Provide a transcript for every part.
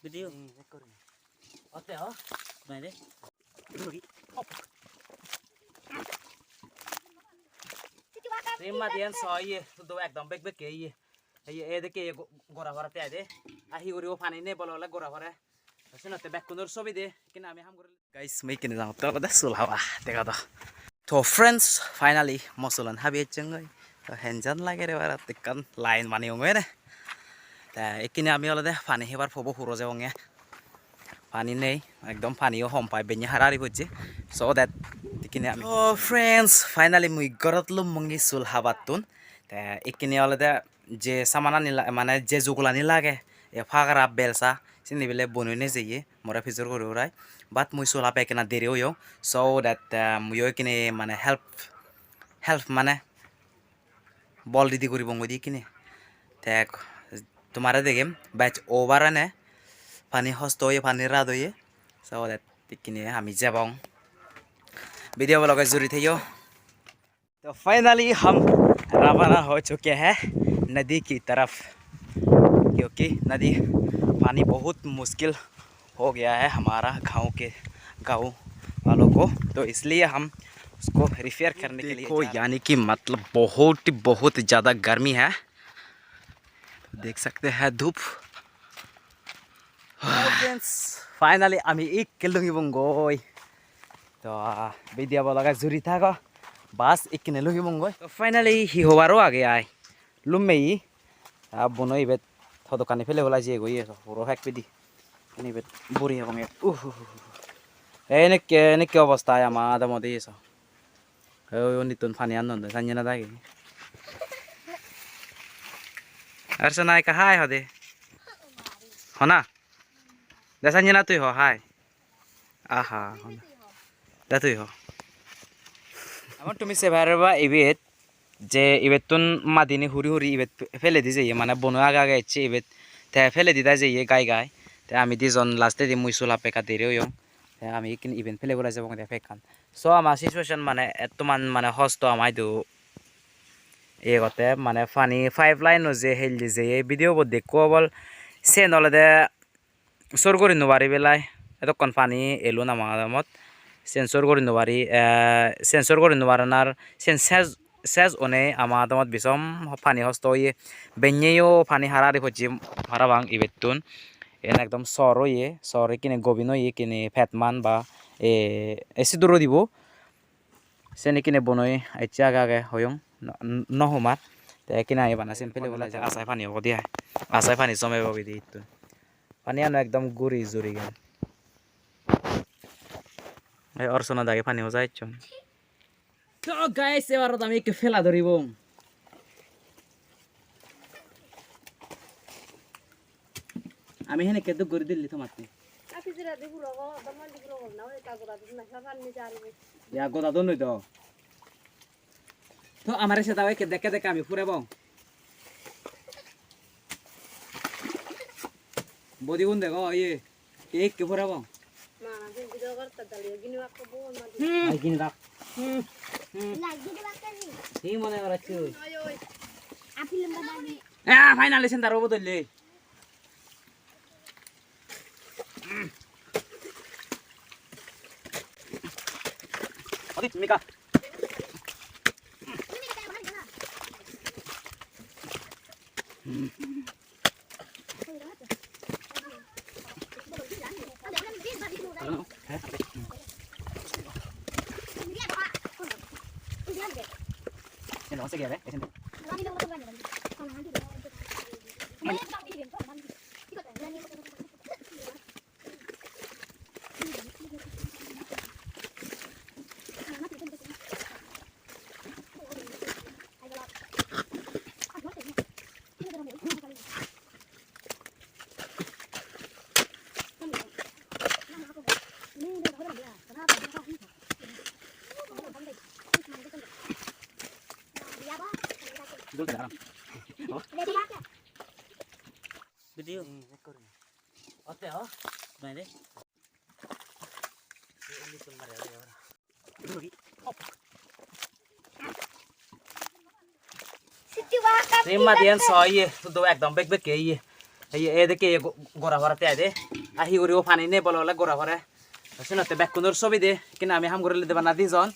Video. 어때요? 네. 여기. Terima dia soy do ekdom bek bek ye ye edeke gora gora te ade ahi uri o pani ne bolola gora gora sinote bek kunur sobi de kina ami ham guys mai kini jang to da sulhawa tega to to friends finally mosulan habi chengai to henjan lage re bara tikkan line mani ongwe ne ta ekini ami olode pani hebar phobo huro je onge pani nei ekdom pani o hom pai benya harari bujje so that tikini ami oh friends finally mui gorot lum mungi sul habatun ta ekini olode je samana nila mane je jugula ni lage e phagara belsa sini bele bonune jeye mora fizur gore urai but mui sul hape kena dere yo so that muyo kini mane help mane bol didi kori bongo di kini tek तुम्हारे देखे batch over है पानी हस्तो ये पानी रात ये so that tikini hami jabong video वालों का जरूरी थे यो तो फाइनली हम रवाना हो चुके हैं नदी की तरफ क्योंकि नदी पानी बहुत मुश्किल हो गया है हमारा गांव वालों को तो इसलिए हम उसको रिपेयर करने के लिए यानी कि मतलब बहुत ज़्यादा गर्मी है देख सकते हैं धूप फ्रेंड्स फाइनली आमी एक किलोंगी बंगोई तो वीडियो वाला जुरी था को बस एक किने लुंगी बंगोई तो फाइनली ही होवारो आ गया है लुम्मे ही अब बोनो इबे थोड़ो काने फेले वाला जे गोई है पूरा हैक पे दी नहीं बे बुरी है बंगे ने क्या अवस्था है हमारा मोदे ये सब ओ नितुन फानी आनंद संजना दागी अर्चना का हाय हो दे हो ना दसा जना तु हो हाय आहा दा तु हो আমার তুমি সে ভারবা ইবেত যে ইবেতুন মাদিনী হুরি হুরি ইবেত ফেলে দি যাইয়ে মানে বনো আগা আগা ইচ্ছে ইবেত তে ফেলে দিদা যাইয়ে গাই গাই তে আমি দিজন লাস্টে দি মুইসুলা পেকা দেরেও ইয়ং তে আমি কিন ইভেন্ট ফেলে বলা যাব দে ফেকান সো আমার সিচুয়েশন মানে এতমান মানে হস্ত আমাই দু এগতে মানে ফানি 5 লাইন যে হেল দি যে ভিডিও বো দেখো বল সে নলে দে সর করি নবারি বেলায় এতক্ষণ পানি এলো না মাদামত সেন্সর করি নবারি সেন্সর করি নবারানার সেজ অনে আমাদামত বিষম পানি হস্ত ইয়ে বেঞ্ঞেও পানি হারারি হচ্ছে হারাবাং ইবেতুন এন একদম সর ইয়ে সর কিনে গবিন ইয়ে কিনে ফেতমান বা এসি দূর দিব সেনে কিনে বনই আইছে আগে আগে হয়ং নহমার তে কিনা আইবানা সিম্পলি বলা যায় আসাই পানি হব দিয়া আসাই পানি জমে ববি দি ইতুন পানি আনো একদম গুড়ি জুড়ি গেল और सोना दागे पानी हो जाए चुन तो गाइस এবার আমি একটু ফেলা ধরিব আমি হেনে কেদ গরি দিলি তোমাতে আফিজরা দি পুরো দমন দি পুরো না ওই কাগরা দি না সাফান নি জারবে ইয়া গোদা দন নই তো আমারে সাথে দাও কে দেখে দেখে আমি ফুরাব বডি গুন দেখো ইয়ে এক কে ফুরাব Lagi nih rak. Lagi nih makan nih. Ini mana orang cuy? Api lembah bani. Finally sentar robo tuh le. Oke, Mika. Nó sẽ ghé đấy, xem. Video. Oke oh, mana deh? Ini sumber ya orang. Terima dia soy tuh ekdom bek bek ye এই দেখে গোড়া ভরাতে আয় দে আহি করি ও পানি নে বলে গোড়া ভরে সিনতে বেকুনোর ছবি দে কিন্তু আমি হাম করে দেবা না দিজন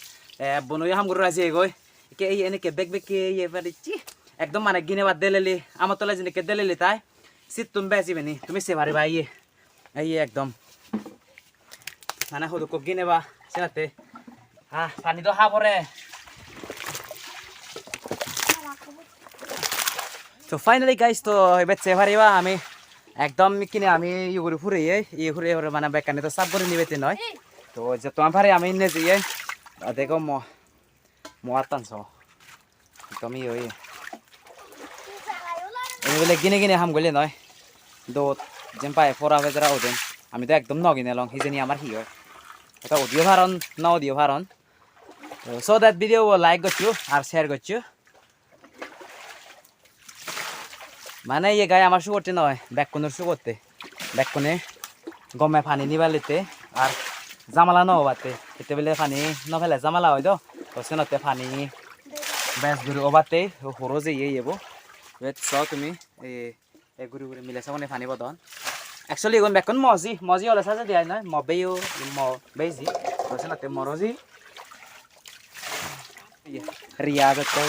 বনুই হাম করে রাজি গই কে এই এনেকে বেক বেক কে এই পারিছি একদম মানে গিনে বাদ দেলেলি আমার তলা জিনে কে দেলেলি তাই সিট তুমি বেচিবে নি তুমি সে ভারি ভাই এই একদম মানে হদু কো গিনে বা সিনতে পানি তো হা পরে তো ফাইনালি গাইস তো এবার চেভারিবা আমি একদম কিনে আমি ইয়ে করে ফুরে মানে বেকানে তো সাফ করে নিবেতে নয় তো যে তোমার ভারে আমি নে যে দেখো আতানছ একদম ইয়ে বলে গিনে হাম গলে নয় দো যেন পায় ফোরা বেজারা ওদেন আমি তো একদম নগিনে লং হিজেনি আমার হি হয় এটা অডিও ভারণ না audio version so that video like করছো আর শেয়ার করছো মানে ইয়ে গায়ে আমার শু করতে নয় ব্যাককনের শু করতে ব্যাককনে গমে পানি নিবালিতে আর জামালা ন হবাতে এতে বেলে পানি ন ফেলে জামালা হয় তো সেনতে পানি বেশ ঘুরে ওবাতে হরো যে ইয়ে যাবো চাও তুমি এই ঘুরে ঘুরে মিলে সামনে পানি বদন একচুয়ালি এগুলো ব্যাককন মজি হলে সাজা দিয়া নয় মবেও বেজি সেনতে মরজি রিয়া করতে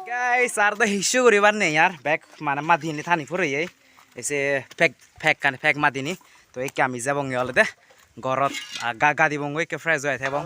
গাইস আর তো হিসু করিবার নেই আর ব্যাগ মানে মাদিনি থানি ফুরে এসে ফেক মাদিনি তো এই আমি যাবঙ্গে হলে দে ঘরত গা দিব ফ্রেশ হয়ে থাকব